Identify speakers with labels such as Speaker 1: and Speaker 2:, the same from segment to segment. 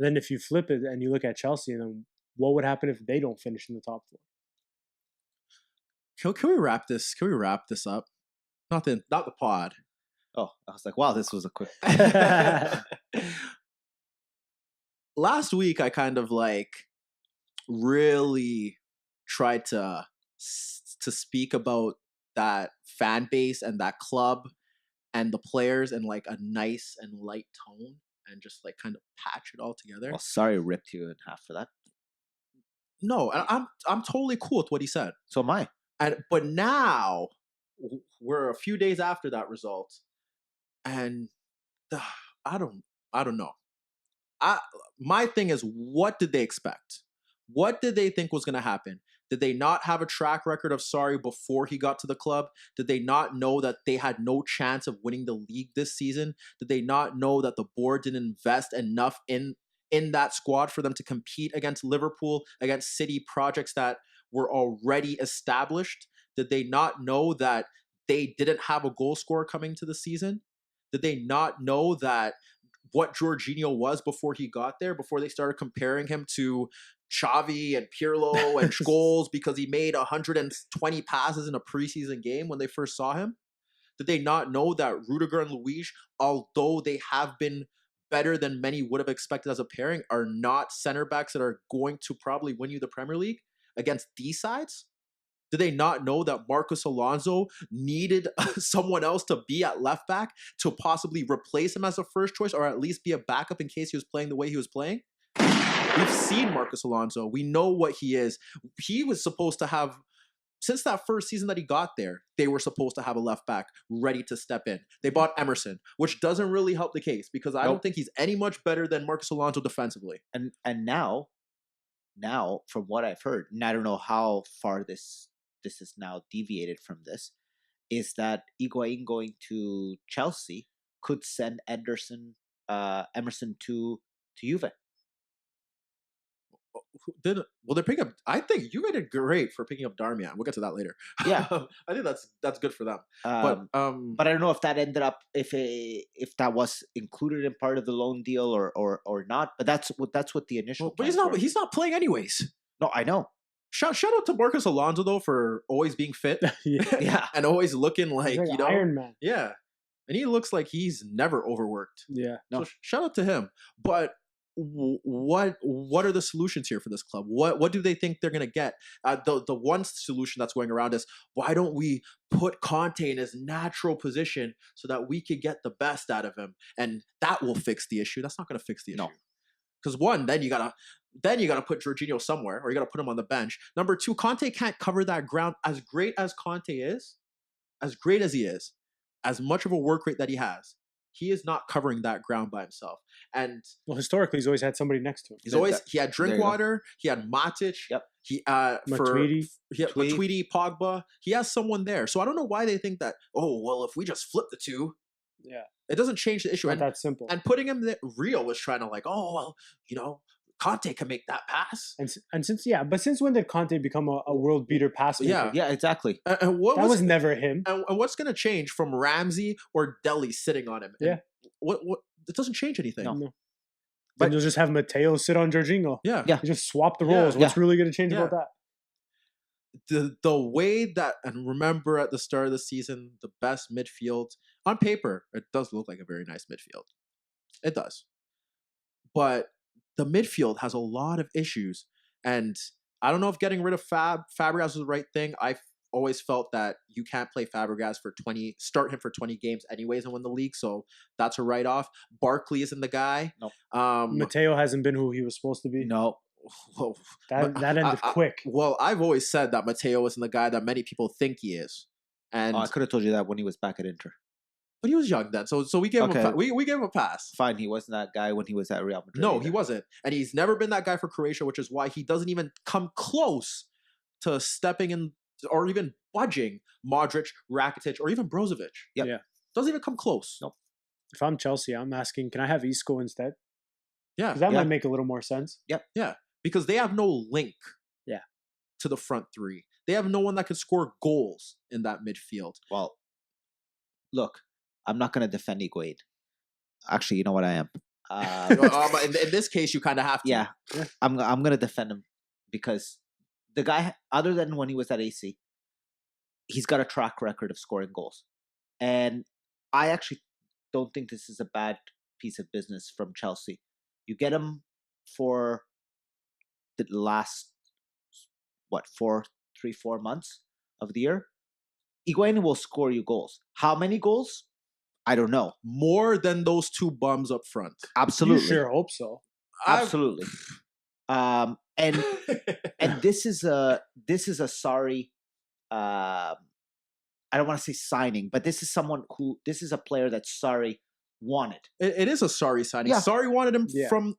Speaker 1: And then if you flip it and you look at Chelsea, then what would happen if they don't finish in the top 4?
Speaker 2: Can we wrap this? Can we wrap this up? Not the pod.
Speaker 3: Oh, I was like, wow, this was a quick.
Speaker 2: Last week, I kind of like really tried to speak about that fan base and that club and the players in like a nice and light tone and just like kind of patch it all together.
Speaker 3: Well, sorry, ripped you in half for that.
Speaker 2: No, I'm totally cool with what he said.
Speaker 3: So am I.
Speaker 2: But now we're a few days after that result, and I don't know. My thing is, what did they expect? What did they think was going to happen? Did they not have a track record of Sarri before he got to the club? Did they not know that they had no chance of winning the league this season? Did they not know that the board didn't invest enough in that squad for them to compete against Liverpool, against City, projects that were already established? Did they not know that they didn't have a goal scorer coming to the season? Did they not know that what Jorginho was before he got there, before they started comparing him to Xavi and Pirlo and Scholes because he made 120 passes in a preseason game when they first saw him? Did they not know that Rudiger and Luis, although they have been better than many would have expected as a pairing, are not center backs that are going to probably win you the Premier League against these sides? Did they not know that Marcos Alonso needed someone else to be at left back to possibly replace him as a first choice or at least be a backup in case he was playing the way he was playing? We've seen Marcos Alonso. We know what he is. He was supposed to have, since that first season that he got there, they were supposed to have a left back ready to step in. They bought Emerson, which doesn't really help the case because I don't think he's any much better than Marcos Alonso defensively.
Speaker 3: And now, from what I've heard, and I don't know how far this is now deviated from this, is that Higuain going to Chelsea could send Emerson to Juve.
Speaker 2: They're picking up. I think you did great for picking up Darmian. We'll get to that later.
Speaker 3: Yeah,
Speaker 2: I think that's good for them.
Speaker 3: But I don't know if that ended up if that was included in part of the loan deal or not. But that's what the initial.
Speaker 2: But he's not playing anyways.
Speaker 3: No, I know.
Speaker 2: Shout out to Marcos Alonso though for always being fit.
Speaker 3: Yeah,
Speaker 2: and always looking like
Speaker 1: Iron Man.
Speaker 2: Yeah, and he looks like he's never overworked.
Speaker 1: Yeah.
Speaker 2: So shout out to him. But what are the solutions here for this club? What do they think they're gonna get? The one solution that's going around is, why don't we put Conte in his natural position so that we could get the best out of him, and that will fix the issue. That's not gonna fix the issue. Because one, then you gotta put Jorginho somewhere, or you gotta put him on the bench. Number two, Conte can't cover that ground. As great as Conte is, as great as he is, as much of a work rate that he has, he is not covering that ground by himself. And
Speaker 1: historically, he's always had somebody next to him.
Speaker 2: He had Drinkwater, he had Matic,
Speaker 3: yep.
Speaker 2: Matuidi, Pogba. He has someone there. So I don't know why they think that, if we just flip the two, it doesn't change the issue.
Speaker 1: Not that simple.
Speaker 2: And putting him there, Rio was trying to Conte can make that pass.
Speaker 1: And since when did Conte become a world beater pass maker?
Speaker 3: Yeah, exactly.
Speaker 2: And
Speaker 1: that was never him.
Speaker 2: And what's going to change from Ramsey or Dele sitting on him?
Speaker 1: Yeah.
Speaker 2: What it doesn't change anything.
Speaker 1: No. But you'll just have Mateo sit on Jorginho.
Speaker 2: Yeah.
Speaker 1: You just swap the roles. What's really going to change about that?
Speaker 2: The way that, and remember at the start of the season, the best midfield on paper, it does look like a very nice midfield. It does. But the midfield has a lot of issues. And I don't know if getting rid of Fabregas was the right thing. I've always felt that you can't play Fabregas start him for 20 games anyways and win the league. So that's a write-off. Barkley isn't the guy.
Speaker 3: No.
Speaker 1: Mateo hasn't been who he was supposed to be.
Speaker 3: No.
Speaker 1: That ended quick.
Speaker 2: Well, I've always said that Mateo isn't the guy that many people think he is. And
Speaker 3: I could have told you that when he was back at Inter.
Speaker 2: But he was young then, so we gave him we gave him a pass.
Speaker 3: Fine, he wasn't that guy when he was at Real Madrid.
Speaker 2: No, he wasn't, and he's never been that guy for Croatia, which is why he doesn't even come close to stepping in or even budging Modric, Rakitic, or even Brozovic.
Speaker 3: Yep.
Speaker 1: Yeah,
Speaker 2: doesn't even come close.
Speaker 3: Nope.
Speaker 1: If I'm Chelsea, I'm asking, can I have Isco instead?
Speaker 2: Yeah,
Speaker 1: because that might make a little more sense.
Speaker 3: Yep.
Speaker 2: Yeah, because they have no link.
Speaker 1: Yeah.
Speaker 2: To the front three, they have no one that could score goals in that midfield.
Speaker 3: Well, look. I'm not going to defend Higuain. Actually, you know what I am?
Speaker 2: But in this case, you kind of have to.
Speaker 3: Yeah, I'm gonna defend him because the guy, other than when he was at AC, he's got a track record of scoring goals, and I actually don't think this is a bad piece of business from Chelsea. You get him for the last 4 months of the year. Higuain will score you goals. How many goals? I don't know.
Speaker 2: More than those two bums up front.
Speaker 3: Absolutely.
Speaker 1: You sure hope so.
Speaker 3: Absolutely. And this is a Sarri. I don't want to say signing, but this is a player that Sarri wanted.
Speaker 2: It is a Sarri signing.
Speaker 3: Yeah.
Speaker 2: Sarri wanted him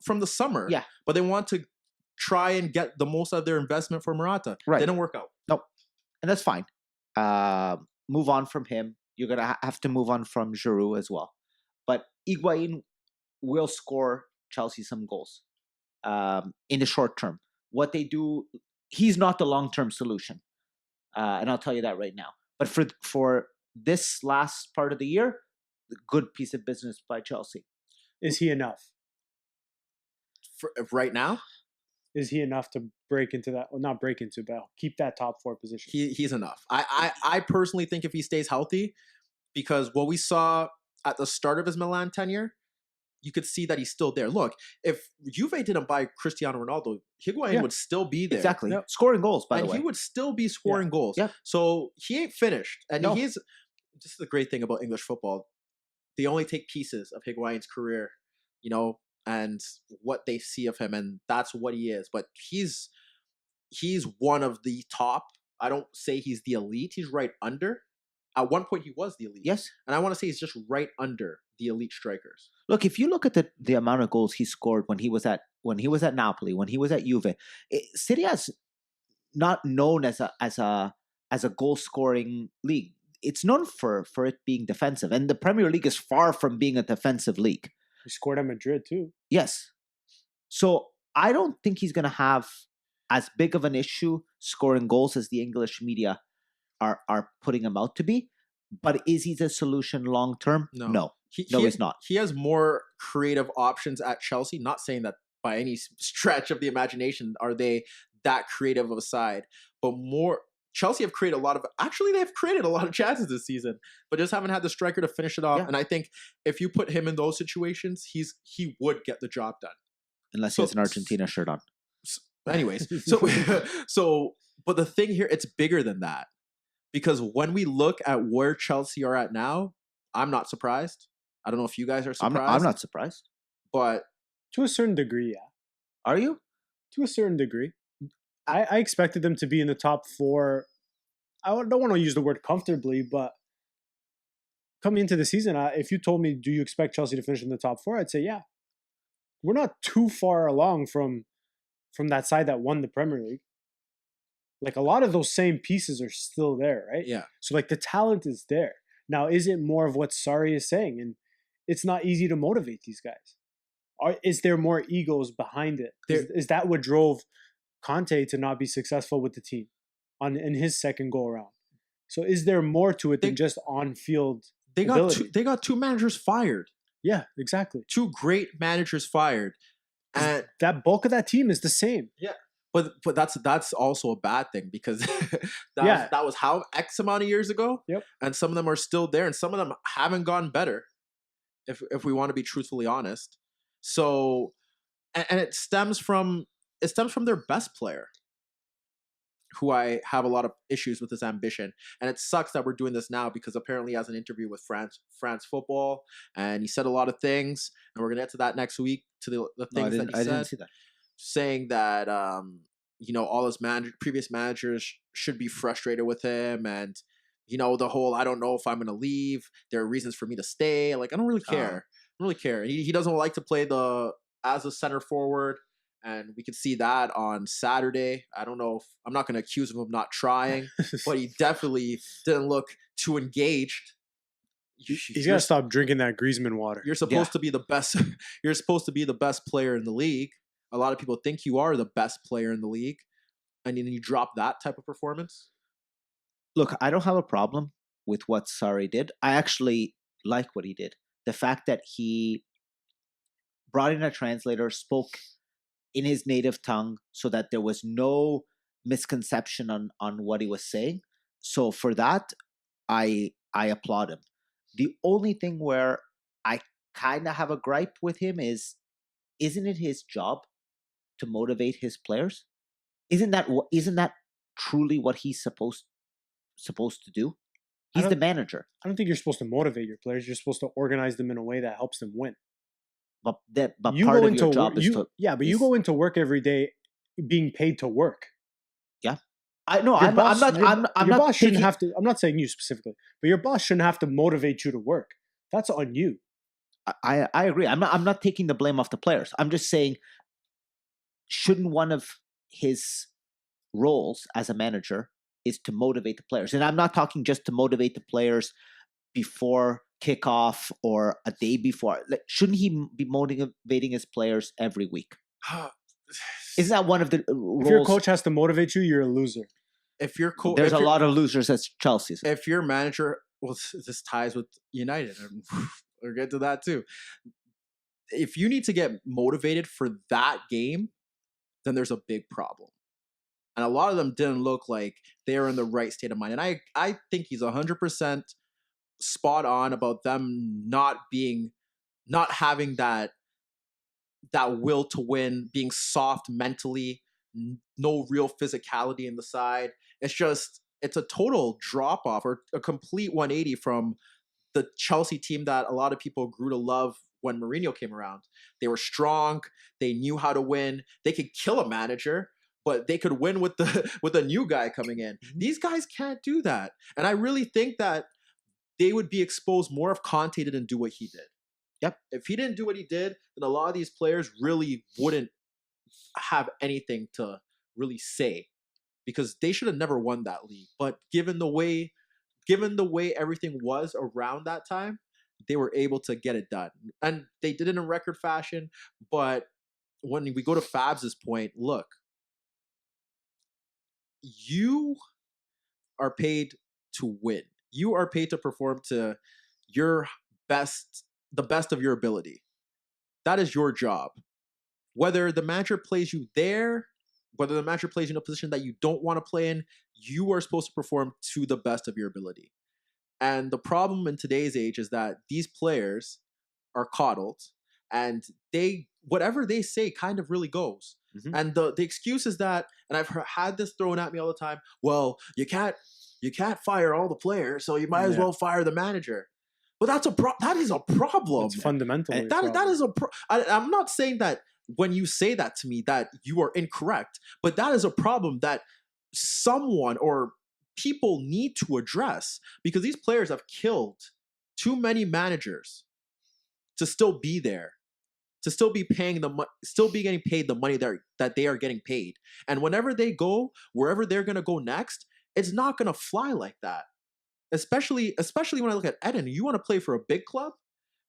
Speaker 2: from the summer.
Speaker 3: Yeah.
Speaker 2: But they want to try and get the most out of their investment for Morata.
Speaker 3: Right.
Speaker 2: Didn't work out.
Speaker 3: Nope. And that's fine. Move on from him. You're going to have to move on from Giroud as well. But Higuain will score Chelsea some goals in the short term. What they do, he's not the long-term solution. And I'll tell you that right now. But for this last part of the year, good piece of business by Chelsea.
Speaker 1: Is he enough?
Speaker 2: For right now?
Speaker 1: Is he enough to break into that? Well, not break into, but keep that top 4 position.
Speaker 2: He's enough. I personally think if he stays healthy, because what we saw at the start of his Milan tenure, you could see that he's still there. Look, if Juve didn't buy Cristiano Ronaldo, Higuain would still be there.
Speaker 3: Exactly. Yep. Scoring goals, by the way.
Speaker 2: And he would still be scoring goals.
Speaker 3: Yep.
Speaker 2: So he ain't finished. And this is the great thing about English football. They only take pieces of Higuain's career, and what they see of him, and that's what he is. But he's one of the top. I don't say he's the elite. He's right under. At one point, he was the elite.
Speaker 3: Yes. And
Speaker 2: I want to say he's just right under the elite strikers.
Speaker 3: Look, if you look at the amount of goals he scored when he was at Napoli, when he was at Juve, Serie A is not known as a goal scoring league. It's known for it being defensive, and the Premier League is far from being a defensive league.
Speaker 1: He scored at Madrid too.
Speaker 3: Yes. So I don't think he's going to have as big of an issue scoring goals as the English media are putting him out to be. But is he the solution long term? No. He's not.
Speaker 2: He has more creative options at Chelsea. Not saying that by any stretch of the imagination are they that creative of a side, but more. Chelsea have created they've created a lot of chances this season, but just haven't had the striker to finish it off. Yeah. And I think if you put him in those situations, he would get the job done.
Speaker 3: Unless he has an Argentina shirt on.
Speaker 2: Anyways, but the thing here, it's bigger than that. Because when we look at where Chelsea are at now, I'm not surprised. I don't know if you guys are surprised.
Speaker 3: I'm not surprised.
Speaker 2: But
Speaker 1: to a certain degree, yeah.
Speaker 3: Are you?
Speaker 1: To a certain degree. I expected them to be in the top 4. I don't want to use the word comfortably, but coming into the season, if you told me, do you expect Chelsea to finish in the top 4? I'd say, yeah. We're not too far along from that side that won the Premier League. Like, a lot of those same pieces are still there, right?
Speaker 2: Yeah.
Speaker 1: So, like, the talent is there. Now, is it more of what Sarri is saying? And it's not easy to motivate these guys. Is there more egos behind it? Is that what drove Conte to not be successful with the team in his second go around? So is there more to it than just on-field ability?
Speaker 2: They got 2 managers fired.
Speaker 1: Yeah, exactly.
Speaker 2: 2 great managers fired. And
Speaker 1: that bulk of that team is the same.
Speaker 2: Yeah. But that's also a bad thing because that was how X amount of years ago.
Speaker 1: Yep. And
Speaker 2: some of them are still there and some of them haven't gone better, if we want to be truthfully honest. So and it stems from their best player, who I have a lot of issues with his ambition. And it sucks that we're doing this now because apparently he has an interview with France Football and he said a lot of things. And we're going to get to that next week, to the things that he said. I didn't see that. Saying that, all his previous managers should be frustrated with him. And, the whole, I don't know if I'm going to leave. There are reasons for me to stay. Like, I don't really care. I don't really care. He doesn't like to play as a center forward. And we could see that on Saturday. I don't know I'm not going to accuse him of not trying, but he definitely didn't look too engaged.
Speaker 1: He's got to stop drinking that Griezmann water.
Speaker 2: You're supposed to be the best. You're supposed to be the best player in the league. A lot of people think you are the best player in the league. And then you drop that type of performance.
Speaker 3: Look, I don't have a problem with what Sarri did. I actually like what he did. The fact that he brought in a translator, spoke in his native tongue so that there was no misconception on what he was saying. So for that, I applaud him. The only thing where I kind of have a gripe with him is, isn't it his job to motivate his players? Isn't that truly what he's supposed to do? He's the manager.
Speaker 1: I don't think you're supposed to motivate your players. You're supposed to organize them in a way that helps them win.
Speaker 3: But part of your job is to...
Speaker 1: Yeah, but you go into work every day being paid to work.
Speaker 3: Yeah. I'm not
Speaker 1: saying you specifically, but your boss shouldn't have to motivate you to work. That's on you.
Speaker 3: I agree. I'm not taking the blame off the players. I'm just saying, shouldn't one of his roles as a manager is to motivate the players? And I'm not talking just to motivate the players before kickoff or a day before. Like, shouldn't he be motivating his players every week? Isn't that one of the roles?
Speaker 1: If your coach has to motivate you, you're a loser.
Speaker 2: If your coach,
Speaker 3: there's a lot of losers at Chelsea.
Speaker 2: If your manager, well, this ties with United, and we'll get to that too. If you need to get motivated for that game, then there's a big problem. And a lot of them didn't look like they were in the right state of mind. And I think he's 100% spot on about them not having that will to win, being soft mentally, no real physicality in the side. It's a total drop off or a complete 180 from the Chelsea team that a lot of people grew to love when Mourinho came around. They were strong. They knew how to win. They could kill a manager, but they could win with a new guy coming in. Mm-hmm. These guys can't do that. And I really think that they would be exposed more if Conte didn't do what he did.
Speaker 3: Yep.
Speaker 2: If he didn't do what he did, then a lot of these players really wouldn't have anything to really say, because they should have never won that league. But given the way everything was around that time, they were able to get it done. And they did it in record fashion. But when we go to Fabs' point, look, you are paid to win. You are paid to perform to your best, the best of your ability. That is your job. Whether the manager plays you there, whether the manager plays you in a position that you don't want to play in, you are supposed to perform to the best of your ability. And the problem in today's age is that these players are coddled, and whatever they say kind of really goes. Mm-hmm. And the excuse is that, and I've had this thrown at me all the time, well, you can't fire all the players, so you might as well fire the manager. But that is a problem.
Speaker 1: It's fundamental.
Speaker 2: That is I'm not saying that when you say that to me that you are incorrect, but that is a problem that someone or people need to address, because these players have killed too many managers to still be there, to still be still be getting paid the money that they are getting paid. And whenever they go, wherever they're going to go next, it's not going to fly like that. Especially when I look at Eden, you want to play for a big club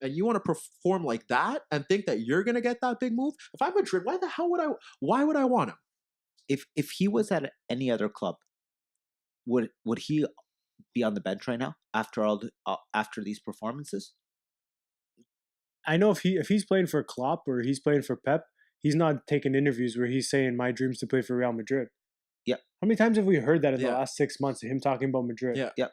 Speaker 2: and you want to perform like that and think that you're going to get that big move. If I'm Madrid, why would I want him?
Speaker 3: If he was at any other club, would he be on the bench right now after these performances?
Speaker 1: I know if he's playing for Klopp or he's playing for Pep, he's not taking interviews where he's saying my dream's to play for Real Madrid.
Speaker 3: Yeah.
Speaker 1: How many times have we heard that in the last 6 months of him talking about Madrid?
Speaker 3: Yeah. Yeah.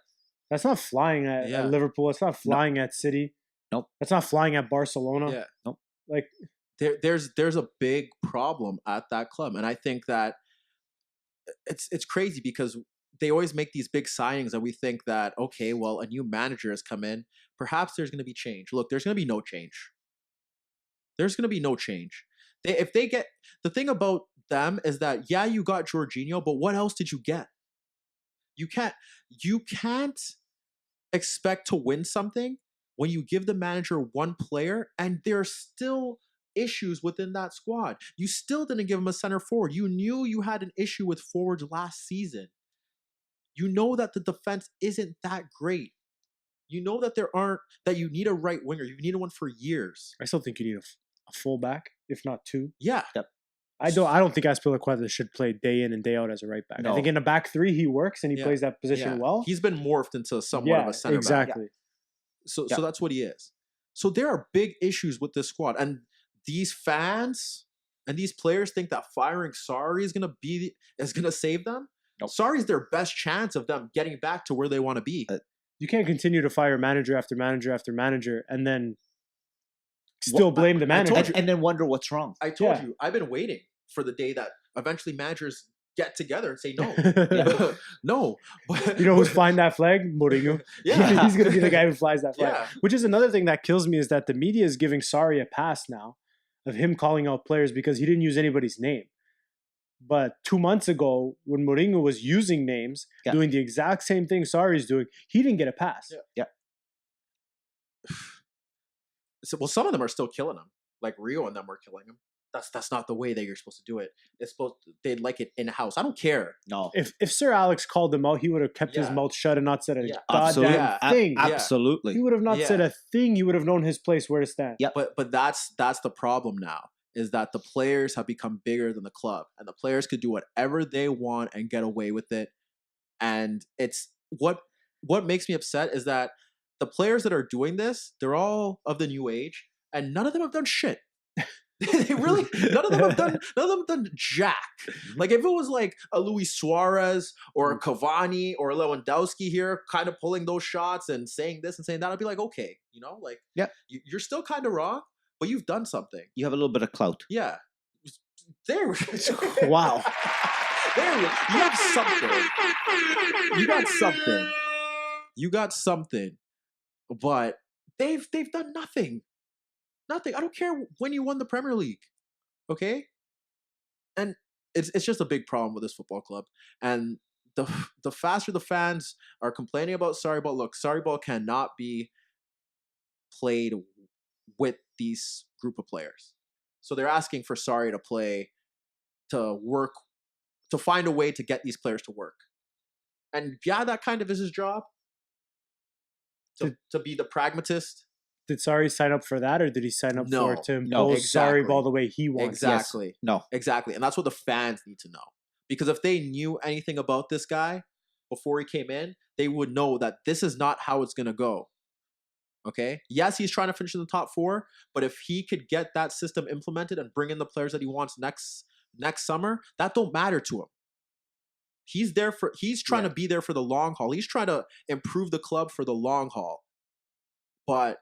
Speaker 1: That's not flying at Liverpool. It's not flying at City.
Speaker 3: Nope.
Speaker 1: That's not flying at Barcelona.
Speaker 2: Yeah.
Speaker 1: Nope. Like
Speaker 2: there's a big problem at that club, and I think that it's crazy because they always make these big signings and we think that, okay, well, a new manager has come in. Perhaps there's going to be change. Look, there's going to be no change. There's going to be no change. The thing about them is that, yeah, you got Jorginho, but what else did you get? You can't expect to win something when you give the manager one player and there are still issues within that squad. You still didn't give him a center forward. You knew you had an issue with forwards last season. You know that the defense isn't that great. You know that that you need a right winger. You needed one for years.
Speaker 1: I still think you need a fullback, if not two.
Speaker 2: Yeah.
Speaker 3: Yep.
Speaker 1: I don't think Azpilicueta should play day in and day out as a right back. No. I think in a back three he works and he plays that position well.
Speaker 2: He's been morphed into somewhat of a center back.
Speaker 1: Exactly.
Speaker 2: So that's what he is. So there are big issues with this squad, and these fans and these players think that firing Sarri is gonna save them.
Speaker 3: Nope.
Speaker 2: Sarri's their best chance of them getting back to where they want to be.
Speaker 1: You can't continue to fire manager after manager after manager and then still blame the manager.
Speaker 3: And then wonder what's wrong.
Speaker 2: I told you, I've been waiting for the day that eventually managers get together and say no. No.
Speaker 1: You know who's flying that flag? Mourinho.
Speaker 2: Yeah.
Speaker 1: He's going to be the guy who flies that flag.
Speaker 2: Yeah.
Speaker 1: Which is another thing that kills me is that the media is giving Sarri a pass now of him calling out players because he didn't use anybody's name. But 2 months ago, when Mourinho was using names, doing the exact same thing Sarri's doing, he didn't get a pass.
Speaker 3: Yeah.
Speaker 2: So, well, some of them are still killing him. Like Rio and them were killing him. That's not the way that you're supposed to do it. They'd like it in house. I don't care.
Speaker 3: No.
Speaker 1: If Sir Alex called him out, he would have kept his mouth shut and not said a goddamn thing.
Speaker 3: Absolutely.
Speaker 1: He would have not said a thing. He would have known his place where to stand.
Speaker 3: Yeah.
Speaker 2: But that's the problem now, is that the players have become bigger than the club, and the players could do whatever they want and get away with it. And it's what makes me upset is that the players that are doing this, they're all of the new age, and none of them have done shit. They really, none of them have done jack. Like if it was like a Luis Suarez or a Cavani or a Lewandowski here, kind of pulling those shots and saying this and saying that, I'd be like, okay, like you're still kind of wrong, but you've done something.
Speaker 3: You have a little bit of clout.
Speaker 2: Yeah. There.
Speaker 1: Wow.
Speaker 2: There. You have something. You got something. But they've done nothing. Nothing. I don't care when you won the Premier League. Okay? And it's just a big problem with this football club. And the faster the fans are complaining about Sarri ball, look, Sarri ball cannot be played with these group of players. So they're asking for Sarri to work, to find a way to get these players to work. And that kind of is his job. To be the pragmatist.
Speaker 1: Did Sarri sign up for that, or did he sign up to impose
Speaker 2: exactly.
Speaker 1: Sarri ball the way he wants?
Speaker 2: Exactly.
Speaker 3: Yes. No.
Speaker 2: Exactly. And that's what the fans need to know. Because if they knew anything about this guy before he came in, they would know that this is not how it's going to go. Okay? Yes, he's trying to finish in the top 4, but if he could get that system implemented and bring in the players that he wants next summer, that don't matter to him. He's trying to be there for the long haul. He's trying to improve the club for the long haul. But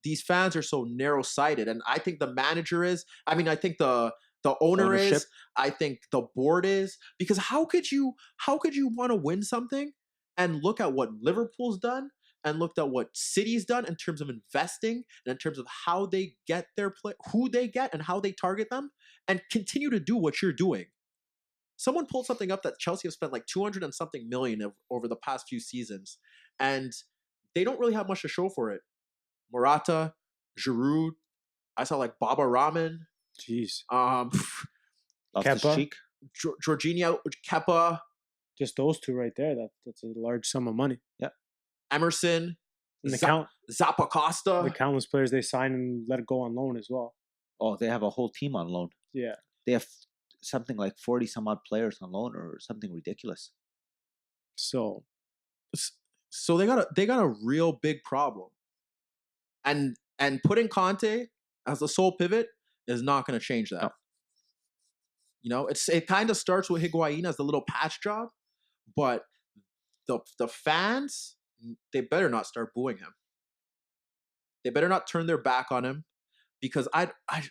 Speaker 2: these fans are so narrow-sighted, and I think the manager is. I mean, I think the owner is. I think the board is. Because how could you want to win something and look at what Liverpool's done and looked at what City's done in terms of investing and in terms of how they get their play, who they get, and how they target them, and continue to do what you're doing? Someone pulled something up that Chelsea have spent like 200 and something million over the past few seasons, and they don't really have much to show for it. Morata, Giroud, I saw like Baba Rahman.
Speaker 1: Jeez.
Speaker 3: Loftus-Cheek.
Speaker 2: Jorginho, Kepa.
Speaker 1: Just those two right there. That's a large sum of money.
Speaker 3: Yeah.
Speaker 2: Emerson.
Speaker 1: And
Speaker 2: Zappa Costa.
Speaker 1: The countless players they sign and let go on loan as well.
Speaker 3: Oh, they have a whole team on loan.
Speaker 1: Yeah.
Speaker 3: They have something like 40 some odd players on loan or something ridiculous.
Speaker 1: So
Speaker 2: they got a real big problem. And putting Conte as the sole pivot is not going to change that. No. It kind of starts with Higuain as the little patch job, but the fans, they better not start booing him. They better not turn their back on him, because I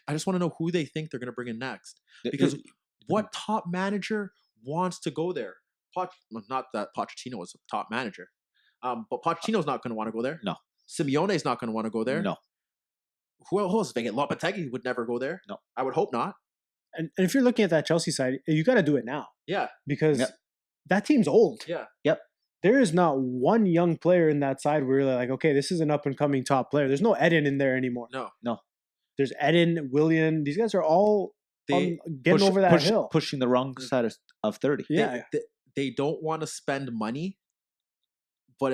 Speaker 2: just want to know who they think they're going to bring in next. Because what top manager wants to go there? Not that Pochettino was a top manager, but Pochettino's not going to want to go there.
Speaker 3: No.
Speaker 2: Simeone's not going to want to go there.
Speaker 3: No.
Speaker 2: Who else? They get Lopetegui would never go there.
Speaker 3: No.
Speaker 2: I would hope not.
Speaker 1: And if you're looking at that Chelsea side, you got to do it now.
Speaker 2: Yeah.
Speaker 1: Because that team's old.
Speaker 2: Yeah.
Speaker 3: Yep.
Speaker 1: There is not one young player in that side where you're like, okay, this is an up-and-coming top player. There's no Eden in there anymore.
Speaker 2: No.
Speaker 1: There's Eden, William. These guys are all getting over that hill.
Speaker 3: Pushing the wrong side of 30.
Speaker 1: Yeah.
Speaker 2: They don't want to spend money, but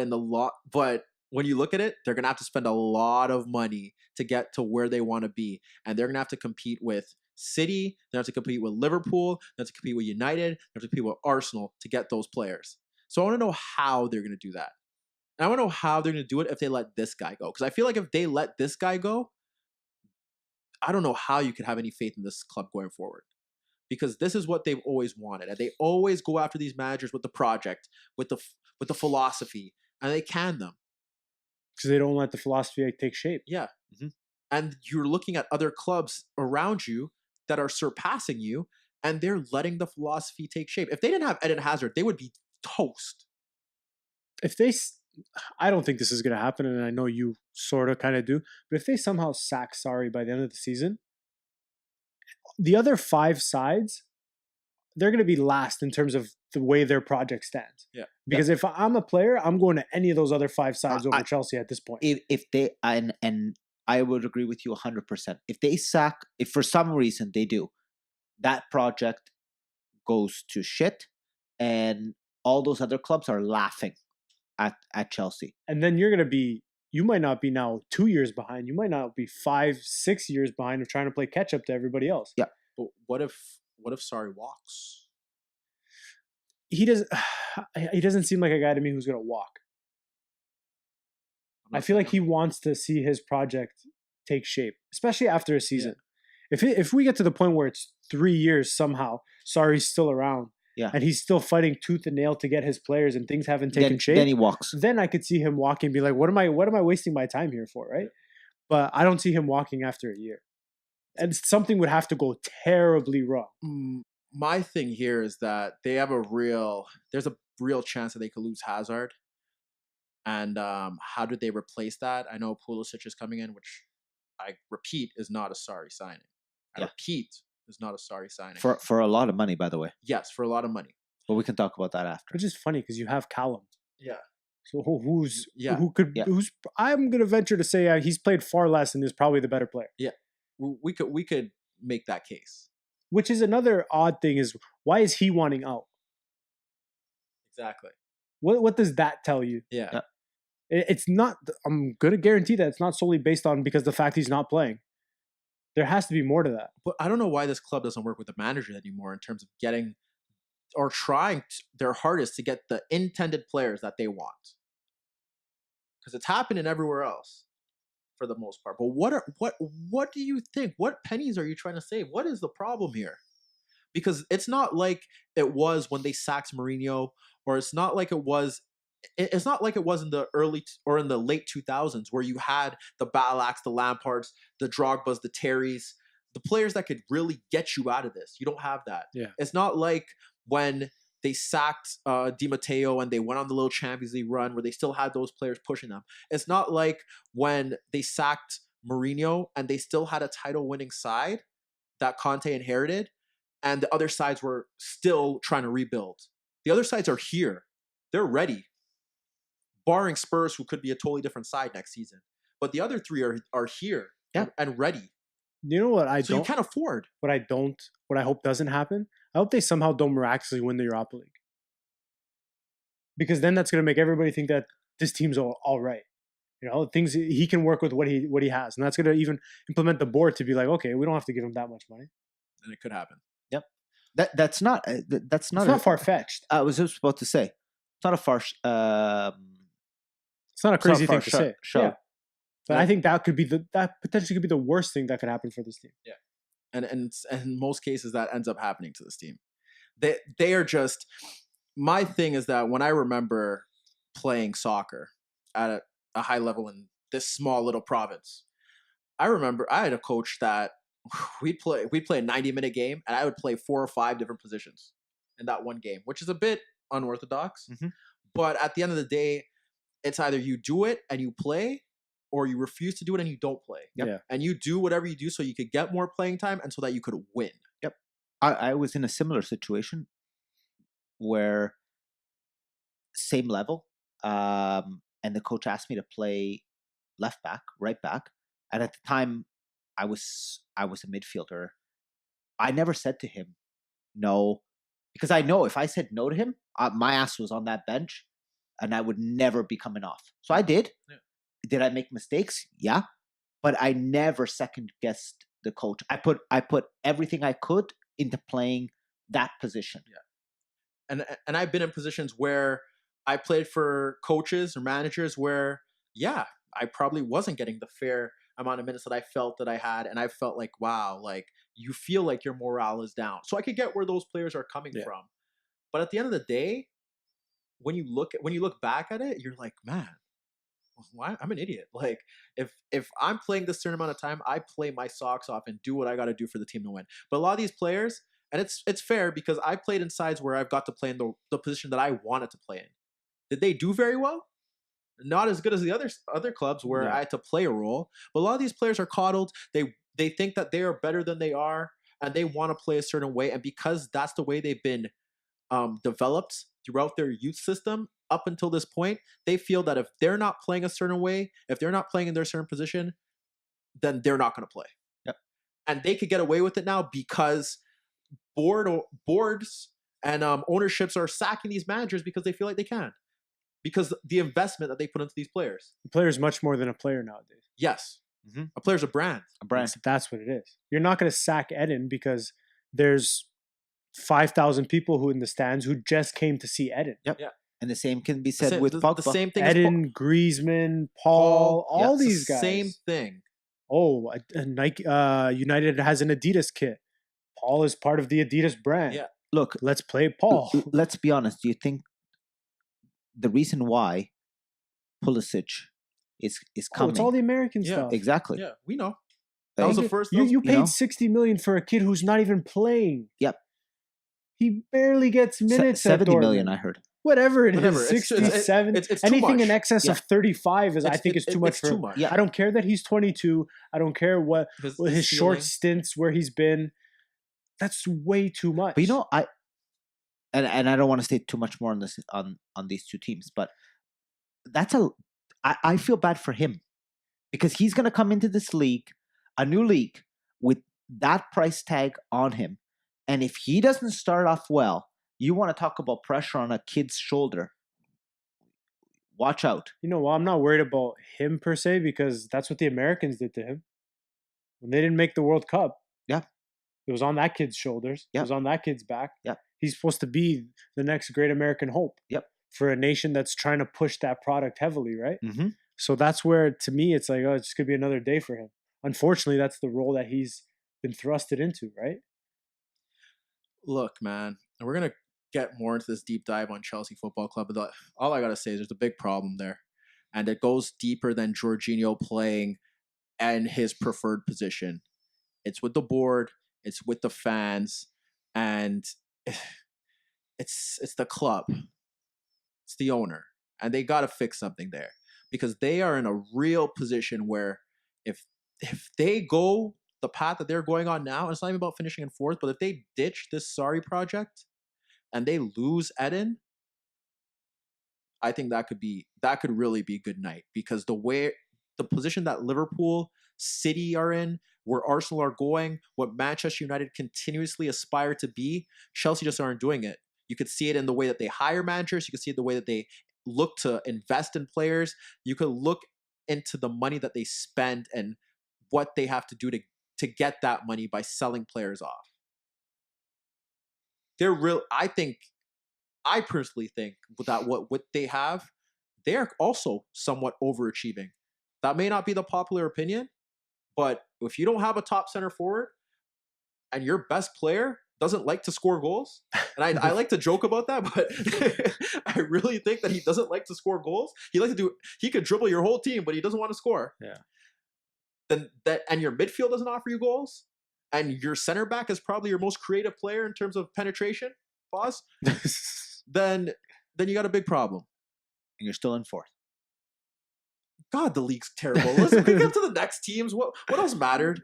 Speaker 2: when you look at it, they're going to have to spend a lot of money to get to where they want to be. And they're going to have to compete with City. They have to compete with Liverpool. They have to compete with United. They have to compete with Arsenal to get those players. So I want to know how they're going to do that. And I want to know how they're going to do it if they let this guy go. Because I feel like if they let this guy go, I don't know how you could have any faith in this club going forward, because this is what they've always wanted, and they always go after these managers with the project, with the philosophy, and they can them.
Speaker 1: Because they don't let the philosophy take shape.
Speaker 2: Yeah. And you're looking at other clubs around you that are surpassing you, and they're letting the philosophy take shape. If they didn't have Eden Hazard, they would be toast.
Speaker 1: I don't think this is going to happen, and I know you sort of kind of do, but if they somehow sack Sarri by the end of the season, the other 5 sides, they're going to be last in terms of the way their project stands.
Speaker 2: Yeah.
Speaker 1: Because if I'm a player, I'm going to any of those other 5 sides over Chelsea at this point.
Speaker 3: If they and I would agree with you 100%. If for some reason they do, that project goes to shit, and all those other clubs are laughing at Chelsea.
Speaker 1: And then you might not be now 2 years behind. You might not be 5, 6 years behind of trying to play catch up to everybody else.
Speaker 3: Yeah.
Speaker 2: But what if Sarri walks?
Speaker 1: He doesn't seem like a guy to me who's going to walk. I feel like he wants to see his project take shape, especially after a season. Yeah. If we get to the point where it's 3 years somehow, Sarri's still around, and he's still fighting tooth and nail to get his players, and things haven't taken shape,
Speaker 3: then he walks.
Speaker 1: Then I could see him walking and be like, what am I wasting my time here for, right? But I don't see him walking after a year. And something would have to go terribly wrong.
Speaker 2: My thing here is that there's a real chance that they could lose Hazard. And how did they replace that? I know Pulisic is coming in, which I repeat is not a Sarri signing. Repeat is not a Sarri signing.
Speaker 3: For a lot of money, by the way.
Speaker 2: Yes, for a lot of money.
Speaker 3: But we can talk about that after.
Speaker 1: Which is funny because you have Callum.
Speaker 2: Yeah.
Speaker 1: So I'm gonna venture to say he's played far less and is probably the better player.
Speaker 2: Yeah. We could make that case.
Speaker 1: Which is another odd thing is why is he wanting out?
Speaker 2: Exactly.
Speaker 1: What does that tell you?
Speaker 2: Yeah.
Speaker 1: It's not. I'm gonna guarantee that it's not solely based on because the fact he's not playing. There has to be more to that.
Speaker 2: But I don't know why this club doesn't work with the manager anymore in terms of getting or trying their hardest to get the intended players that they want. Because it's happening everywhere else for the most part. But what do you think? What pennies are you trying to save? What is the problem here? Because it's not like it was when they sacked Mourinho, or it's not like it was in the early or in the late 2000s where you had the Balaks, the Lampards, the Drogbas, the Terrys, the players that could really get you out of this. You don't have that.
Speaker 1: Yeah.
Speaker 2: It's not like when they sacked Di Matteo and they went on the little Champions League run where they still had those players pushing them. It's not like when they sacked Mourinho and they still had a title-winning side that Conte inherited, and the other sides were still trying to rebuild. The other sides are here. They're ready. Barring Spurs, who could be a totally different side next season. But the other 3 are here and ready.
Speaker 1: You know what
Speaker 2: you can't afford.
Speaker 1: What I hope doesn't happen? I hope they somehow don't miraculously win the Europa League. Because then that's going to make everybody think that this team's all right. You know, things he can work with what he has. And that's going to even implement the board to be like, okay, we don't have to give him that much money.
Speaker 2: And it could happen.
Speaker 3: Yep. That's not
Speaker 1: it's not far-fetched.
Speaker 3: I was just about to say. It's not a far
Speaker 1: it's not a crazy thing to say.
Speaker 3: Sure.
Speaker 1: Yeah. But I think that potentially could be the worst thing that could happen for this team.
Speaker 2: Yeah. And in most cases that ends up happening to this team. They are just, my thing is that when I remember playing soccer at a high level in this small little province, I remember I had a coach that we'd play a 90-minute game and I would play 4 or 5 different positions in that one game, which is a bit unorthodox.
Speaker 3: Mm-hmm.
Speaker 2: But at the end of the day, it's either you do it and you play, or you refuse to do it and you don't play.
Speaker 1: Yep. Yeah.
Speaker 2: And you do whatever you do so you could get more playing time and so that you could win.
Speaker 3: Yep. I was in a similar situation where same level, and the coach asked me to play left back, right back. And at the time I was a midfielder. I never said to him no, because I know if I said no to him, my ass was on that bench and I would never be coming off. So I did. Yeah. Did I make mistakes? Yeah. But I never second guessed the coach. I put everything I could into playing that position.
Speaker 2: Yeah. And I've been in positions where I played for coaches or managers where, I probably wasn't getting the fair amount of minutes that I felt that I had, and I felt like, wow, like you feel like your morale is down. So I could get where those players are coming from, but at the end of the day, when you look back at it, you're like, man, why? I'm an idiot. Like if I'm playing this certain amount of time, I play my socks off and do what I got to do for the team to win. But a lot of these players, and it's fair because I played in sides where I've got to play in the position that I wanted to play in. Did they do very well? Not as good as the other clubs where I had to play a role. But a lot of these players are coddled. They think that they are better than they are, and they want to play a certain way. And because that's the way they've been developed throughout their youth system up until this point, they feel that if they're not playing a certain way, if they're not playing in their certain position, then they're not going to play.
Speaker 3: Yep.
Speaker 2: And they could get away with it now because boards and ownerships are sacking these managers because they feel like they can. Because the investment that they put into these players.
Speaker 1: The player is much more than a player nowadays.
Speaker 2: Yes. Mm-hmm. A player's a brand.
Speaker 3: A brand.
Speaker 1: That's what it is. You're not going to sack Eden because there's 5,000 people who in the stands who just came to see Eden.
Speaker 3: Yep.
Speaker 2: Yeah.
Speaker 3: And the same can be said with Pogba.
Speaker 2: The same thing
Speaker 1: Eden, Griezmann, Paul, all these guys.
Speaker 2: Same thing.
Speaker 1: Oh, Nike, United has an Adidas kit. Paul is part of the Adidas brand.
Speaker 2: Yeah.
Speaker 1: Look, let's play Paul.
Speaker 3: Let's be honest. Do you think the reason why Pulisic is coming?
Speaker 1: It's all the American stuff.
Speaker 3: Exactly.
Speaker 2: Yeah, we know. That was the first.
Speaker 1: You paid $60 million for a kid who's not even playing.
Speaker 3: Yep.
Speaker 1: He barely gets minutes.
Speaker 3: 70 million, I heard.
Speaker 1: Whatever it is, 67.
Speaker 2: It's
Speaker 1: anything in excess of 35 is, I think, is too much for
Speaker 2: too
Speaker 1: him.
Speaker 2: much.
Speaker 1: Yeah. I don't care that he's 22. I don't care what his short stints where he's been. That's way too much.
Speaker 3: But and I don't want to stay too much more on this on these two teams, but I feel bad for him because he's going to come into this league, a new league, with that price tag on him, and if he doesn't start off well, you want to talk about pressure on a kid's shoulder. Watch out.
Speaker 1: I'm not worried about him per se because that's what the Americans did to him when they didn't make the World Cup.
Speaker 3: Yeah,
Speaker 1: it was on that kid's shoulders.
Speaker 3: Yep.
Speaker 1: It was on that kid's back.
Speaker 3: Yep.
Speaker 1: He's supposed to be the next great American hope.
Speaker 3: Yep.
Speaker 1: For a nation that's trying to push that product heavily, right?
Speaker 3: Mm-hmm.
Speaker 1: So that's where, to me, it's like, oh, it's going to be another day for him. Unfortunately, that's the role that he's been thrusted into, right?
Speaker 2: Look, man, and we're going to get more into this deep dive on Chelsea Football Club, but all I got to say is there's a big problem there. And it goes deeper than Jorginho playing and his preferred position. It's with the board, it's with the fans, and it's the club. It's the owner. And they got to fix something there because they are in a real position where if they go the path that they're going on now, it's not even about finishing in fourth, but if they ditch this Sarri project and they lose Eden, I think that could really be good night because the position that Liverpool, City are in, where Arsenal are going, what Manchester United continuously aspire to be, Chelsea just aren't doing it. You could see it in the way that they hire managers. You could see it the way that they look to invest in players. You could look into the money that they spend and what they have to do to get that money by selling players off. I personally think that what they have, they're also somewhat overachieving. That may not be the popular opinion, but if you don't have a top center forward and your best player doesn't like to score goals, and I like to joke about that, but I really think that he doesn't like to score goals. He could dribble your whole team, but he doesn't want to score.
Speaker 1: Yeah.
Speaker 2: And your midfield doesn't offer you goals, and your center back is probably your most creative player in terms of penetration, pause, then you got a big problem.
Speaker 3: And you're still in fourth.
Speaker 2: God, the league's terrible. Let's get to the next teams. What else mattered?